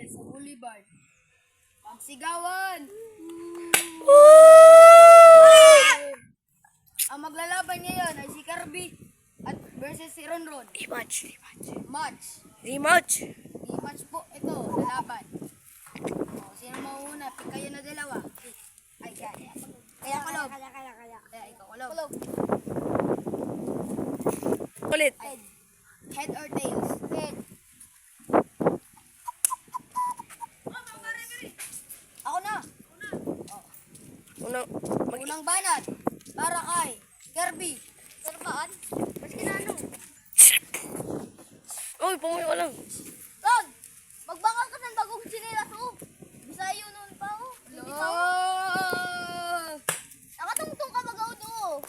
sa boulevard. Magsigawan! Ang maglalaban ngayon ay si Kirby at versus si Ronron. Rematch. I-match po ito sa laban. O, sino mauuna? Kayo na dalawa. Ay, kaya. Kaya kulob. Kaya ikaw kulob. Ulit. Head or tails? Head. Ako na. Unang banat. Para kay Kirby. Sarbaan? Mas kinanong. Uy, pumunta ka lang. Ron! Magbangal ka ng bagong chinelas mo. Bisayo noon pa ako. Nakatungtong ka mag-out mo.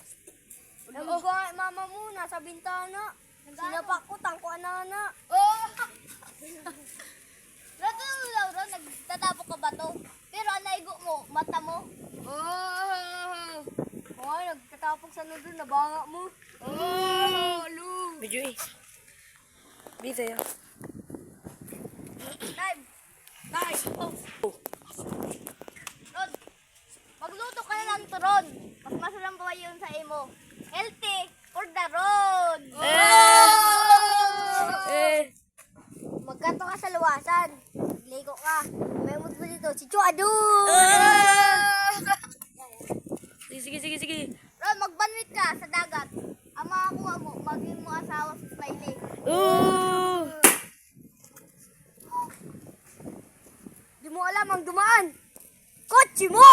Nagbuha mama mo, nasa bintana. Sinapak ko, tangko anana. Oh! Ron, nagtatapok ka ba to? Pero ang naigo mo, mata mo. Oh! Oo, nagtatapok sa nudol, nabanga mo. Oh! Lu! Medyo eh. Bisa ya. Time! Ron, magluto ka na lang to, Ron. Mas masalang pa yun sa imo. Healthy for the Ron! Magkanto ka sa luwasan. Ligo ka. May mood mo dito, si Chuadu! Sige. Ron, magbanwit ka sa dagat. Ang makakuha mo, maging mo asawa sa Smiley. Di mo alam ang dumaan. Kotse mo!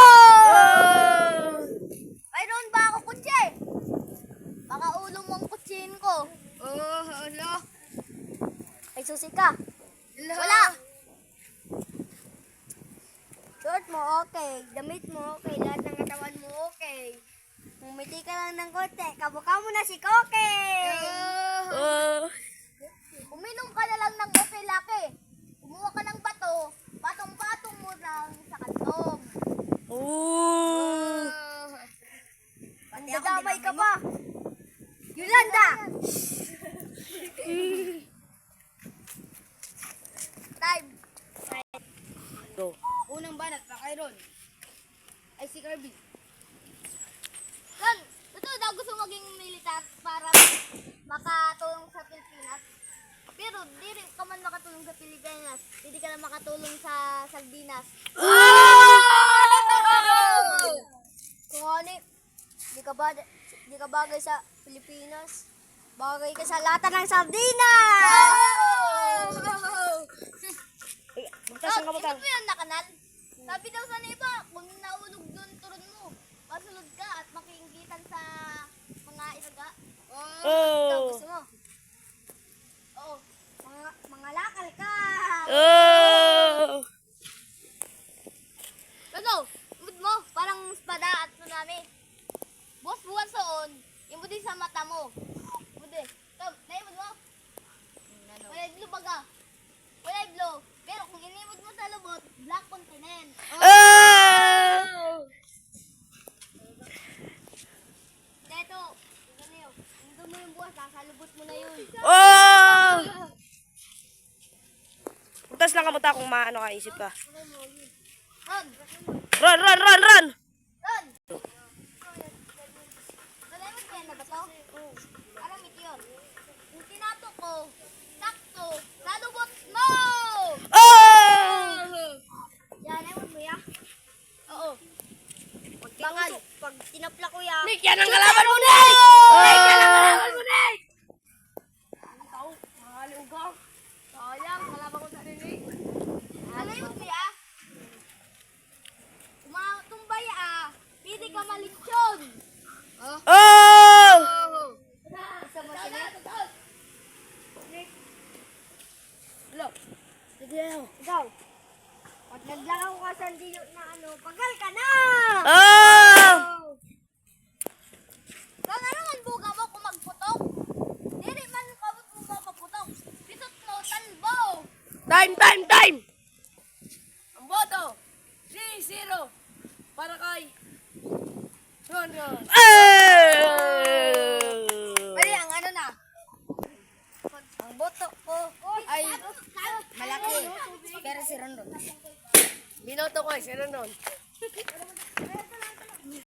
Mayroon ba ako kutsi? Baka ulo mong kutsihin ko. Hala. Ay, susi ka. Wala. Short mo, okay. Damit mo, okay. Lahat ng katawan mo, okay. Mumiti ka lang ng konti. Kabuka mo na si Koke! Uminom ka na lang ng okay laki. Kumuha ka ng bato. Patong-patong mo lang sa kantong. Dadamay ka pa. Yolanda! Time. Go. Unang banat pa kay Ron. Ay si Kirby. Ron, totoo daw gusto maging militar para makatulong sa Pilipinas. Pero di rin ka man makatulong sa Pilipinas. Hindi ka na makatulong sa Sardinas. Kung ano, di ka bagay sa Pilipinas. Bagay ka sa lata ng sardinas! Magtasan ka Ron, ito yan na kanal. Sabi daw sa iba, kung naulog doon turon mo, masunod ka at makiingitan sa mga ilaga. Ikaw Oh. gusto mo? Oo. Mga lakal ka! Ano? Imod mo, parang espada at tsunami. Boss, buwan soon, imod din sa mata mo. Imod din. Tom, naimod mo? Wala iblo baga. Wala iblo. Pero kung inimod mo sa lubot, black continent. Deto, ano yun? Hindi mo yung buwas, nasa lubot mo na yun. Magtas lang kamuta kung maano ka, isip ka. Ron! Run! Ron! Nalimod ka yan na ba to? Alam ito yun. Yung tinato ko, sakto, sa lubot mo! Yan, ewan mo ya. Oo. Bangal. Pag tinapla ko ya. Nick, yan ang kalaban mo, Nick! Nick, yan ang kalaban mo, Nick! Ikaw, makaliugaw. Sayang, kalaban ko sa rinig. Nalimod mo ya? Kumatumbay pili ka malitsyon. Oh! Isa mo sila. Ikaw. Pag naglakaw ka sa dilo na ano, pagal ka na! Oh! Kung ano man buga mo kung magputok, dili man kamot mo mapaputok. Pitot mo, talbo. Time! Ang boto, 3-0 para kay Ron. Bali, ang ano na. Ang boto binoto ko ay malaki. Pero si Rondon. Binoto ko eh, sino nun?